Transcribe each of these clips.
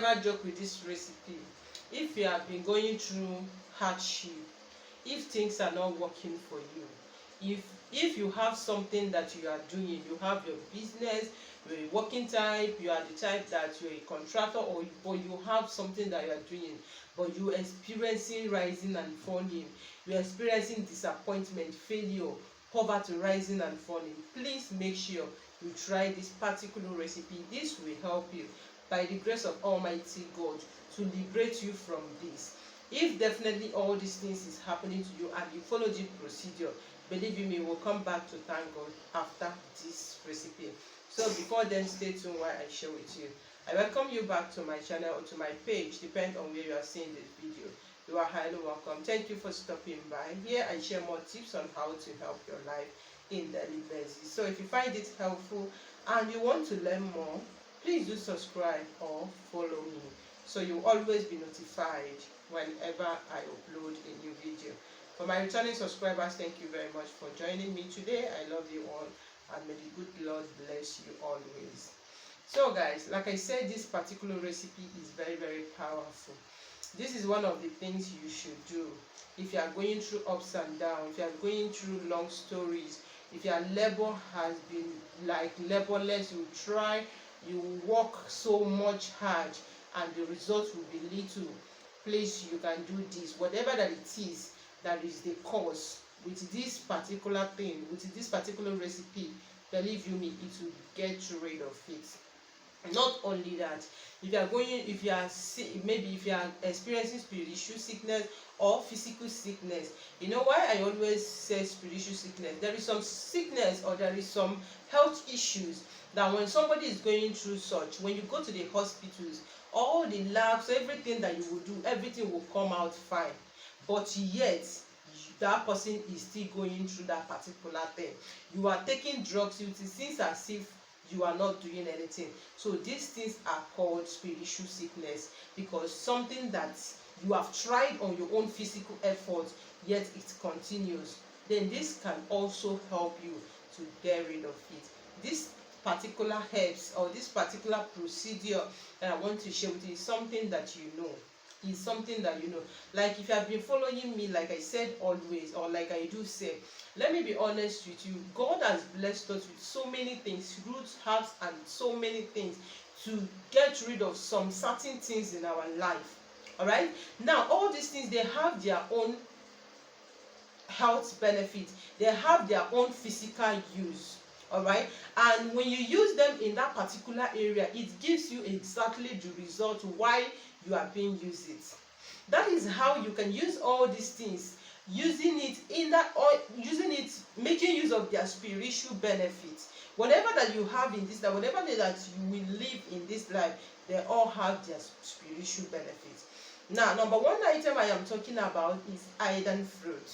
never joke with this recipe. If you have been going through hardship, if things are not working for you, if you have something that you are doing, you have your business, you're a working type, you are the type that you're a contractor, or but you have something that you are doing, but you're experiencing rising and falling, you're experiencing disappointment, failure, poverty rising and falling, please make sure you try this particular recipe. This will help you by the grace of Almighty God to liberate you from this. If definitely all these things is happening to you and you follow the procedure, believe you me, we'll come back to thank God after this recipe. So before then, stay tuned while I share with you. I welcome you back to my channel or to my page, depending on where you are seeing this video. You are highly welcome. Thank you for stopping by. Here I share more tips on how to help your life in daily basis. So if you find it helpful and you want to learn more, please do subscribe or follow me, so you'll always be notified whenever I upload a new video. For my returning subscribers, thank you very much for joining me today. I love you all, and may the good Lord bless you always. So guys, like I said, this particular recipe is very, very powerful. This is one of the things you should do if you are going through ups and downs, if you are going through long stories, if your labor has been like laborless, you try, you work so much hard and the result will be little. Please, you can do this. Whatever that it is that is the cause, with this particular thing, with this particular recipe, believe you me, it will get rid of it. Not only that, if you are experiencing spiritual sickness or physical sickness, you know why I always say spiritual sickness? There is some sickness or there is some health issues that when somebody is going through such, when you go to the hospitals, all the labs, everything that you will do, everything will come out fine, but yet that person is still going through that particular thing. You are taking drugs, it seems as if you are not doing anything. So these things are called spiritual sickness, because something that you have tried on your own physical effort, yet it continues. Then this can also help you to get rid of it. This particular herbs or this particular procedure that I want to share with you is something that you know. Is something that you know. Like if you have been following me, like I said always, or like I do say, let me be honest with you, God has blessed us with so many things, roots, herbs, and so many things to get rid of some certain things in our life. All right, now all these things, they have their own health benefits, they have their own physical use. All right, and when you use them in that particular area, it gives you exactly the result why you are being used it. That is how you can use all these things, using it in that, or using it, making use of their spiritual benefits. Whatever that you have in this life, whatever that you will live in this life, they all have their spiritual benefits. Now, number one item I am talking about is Idan fruit.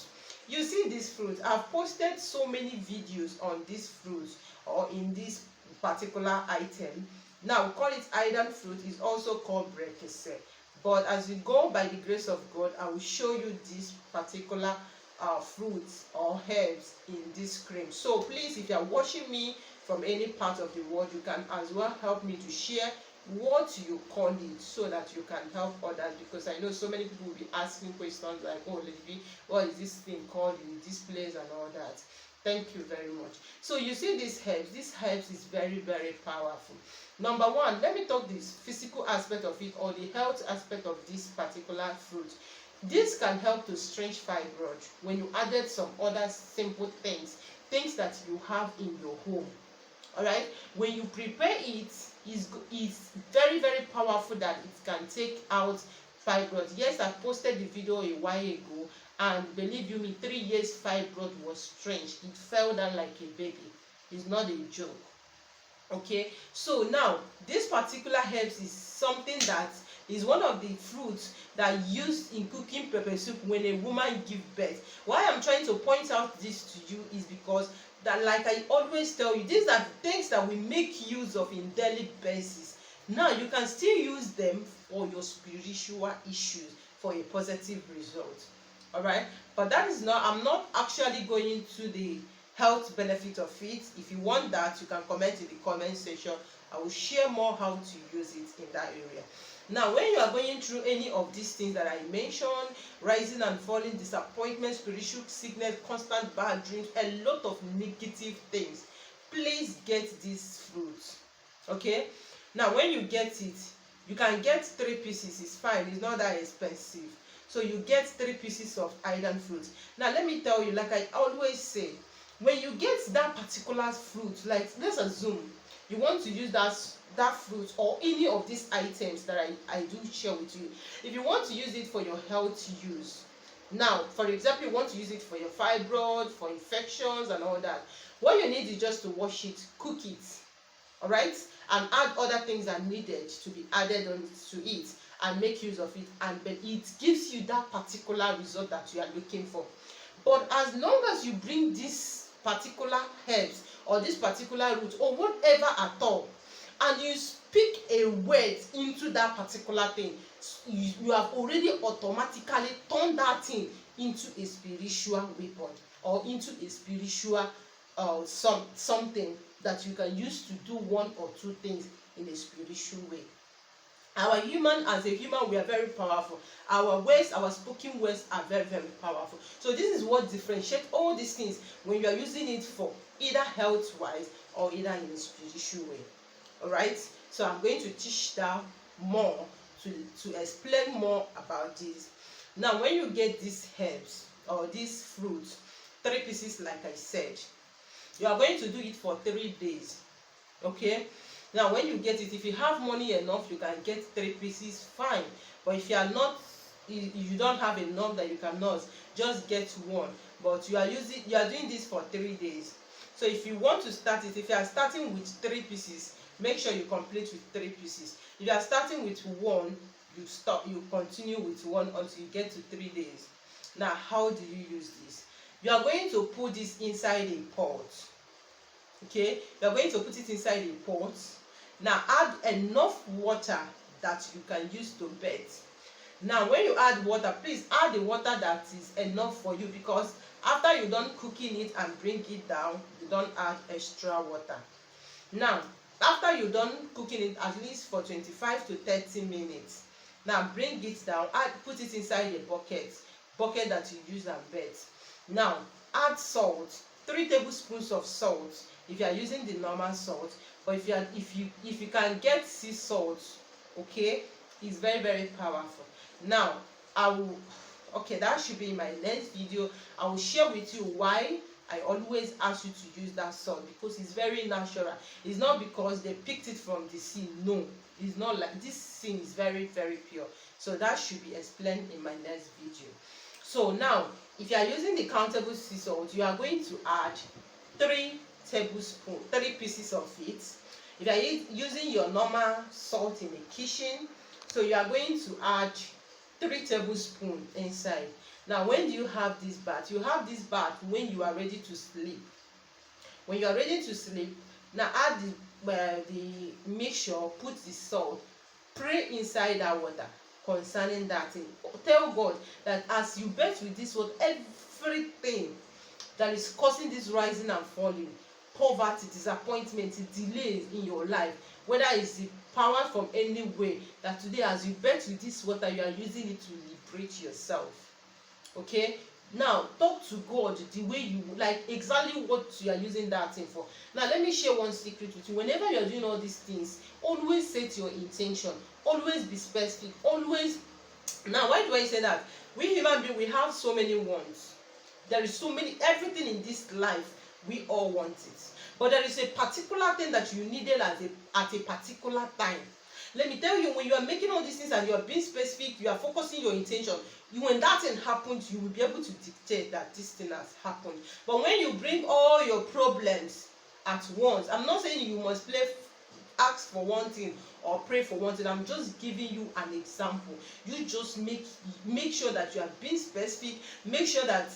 You see this fruit, I've posted so many videos on this fruit or in this particular item. Now we call it Idan fruit, is also called brekese. But as we go by the grace of God, I will show you this particular fruits or herbs in this cream. So please, if you are watching me from any part of the world, you can as well help me to share what you call it, so that you can help others, because I know so many people will be asking questions like, oh Lady, what is this thing called in this place and all that. Thank you very much. So you see these herbs, is very, very powerful. Number one, let me talk this physical aspect of it, or the health aspect of this particular fruit. This can help to stretch fibroid when you added some other simple things that you have in your home. All right, when you prepare it, is very, very powerful, that it can take out fibroid. Yes, I posted the video a while ago, and believe you me, 3 years fibroid was stretched. It fell down like a baby. It's not a joke. Okay, so now this particular herbs is something that is one of the fruits that used in cooking pepper soup when a woman gives birth. Why I'm trying to point out this to you is because that, like I always tell you, these are things that we make use of in daily basis. Now you can still use them for your spiritual issues for a positive result. All right, but that is not, I'm not actually going to the health benefit of it. If you want that, you can comment in the comment section I will share more how to use it in that area. Now, when you are going through any of these things that I mentioned, rising and falling, disappointment, spiritual sickness, constant bad dreams, a lot of negative things, please get this fruit. Okay? Now, when you get it, you can get 3 pieces. It's fine. It's not that expensive. So you get 3 pieces of island fruit. Now, let me tell you, like I always say, when you get that particular fruit, like let's assume you want to use that fruit or any of these items that I do share with you. If you want to use it for your health use, now for example, you want to use it for your fibroid, for infections and all that, what you need is just to wash it, cook it, all right, and add other things that are needed to be added on to it and make use of it, and but it gives you that particular result that you are looking for. But as long as you bring this particular herbs or this particular root or whatever at all, and you speak a word into that particular thing, you have already automatically turned that thing into a spiritual weapon or into a spiritual something that you can use to do one or two things in a spiritual way. As a human, we are very powerful. Our words, our spoken words are very, very powerful. So this is what differentiates all these things when you are using it for either health-wise or either in a spiritual way. All right? So I'm going to teach that more, to explain more about this. Now, when you get these herbs or these fruits, 3 pieces like I said, you are going to do it for 3 days. Okay? Now, when you get it, if you have money enough, you can get 3 pieces, fine. But if you are not, you don't have enough that you cannot, just get 1. But you are doing this for 3 days. So if you want to start it, if you are starting with 3 pieces, make sure you complete with 3 pieces. If you are starting with 1, you continue with 1 until you get to 3 days. Now, how do you use this? You are going to put this inside a pot. Okay, you are going to put it inside a pot. Now add enough water that you can use to bathe. Now when you add water, please add the water that is enough for you, because after you done cooking it and bring it down, you don't add extra water. Now after you done cooking it at least for 25 to 30 minutes, now bring it down, put it inside a bucket that you use and bathe. Now add salt, 3 tablespoons of salt if you are using the normal salt. But if you can get sea salt, okay, it's very, very powerful. Now that should be in my next video. I will share with you why I always ask you to use that salt, because it's very natural. It's not because they picked it from the sea. No, it's not like this. Thing is very, very pure. So that should be explained in my next video. So now, if you are using the countable sea salt, you are going to add 3 pieces of it. If you are using your normal salt in the kitchen, so you are going to add 3 tablespoons inside. Now, when do you have this bath? You have this bath when you are ready to sleep. When you are ready to sleep, now add the mixture, put the salt, pray inside that water concerning that thing. Tell God that as you bathe with this water, everything that is causing this rising and falling, poverty, disappointment, delays in your life, whether it's the power from any way, that today as you bathe with this water, you are using it to liberate yourself. Okay? Now talk to God the way you like, exactly what you are using that thing for. Now let me share one secret with you. Whenever you are doing all these things, always set your intention, always be specific, always. Now why do I say that? We human beings, we have so many wants. There is so many, everything in this life, we all want it. But there is a particular thing that you needed at a particular time. Let me tell you, when you are making all these things and you are being specific, you are focusing your intention, when that thing happens, you will be able to dictate that this thing has happened. But when you bring all your problems at once, I'm not saying you must ask for one thing or pray for one thing. I'm just giving you an example. You just make sure that you are being specific. Make sure that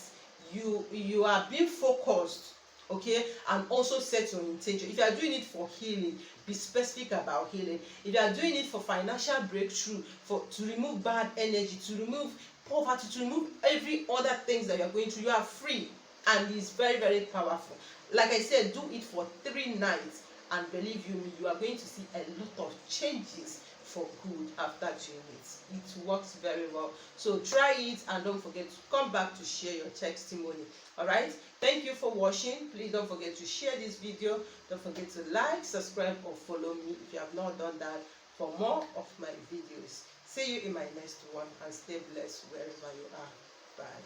you are being focused, okay, and also set your intention. If you are doing it for healing, be specific about healing. If you are doing it for financial breakthrough, to remove bad energy, to remove poverty, to remove every other things that you are going through, you are free, and it's very, very powerful. Like I said, do it for 3 nights and believe you me, you are going to see a lot of changes for good after doing it. It works very well. So try it and don't forget to come back to share your testimony. All right, thank you for watching. Please don't forget to share this video. Don't forget to like, subscribe, or follow me if you have not done that for more of my videos. See you in my next one, and stay blessed wherever you are. Bye.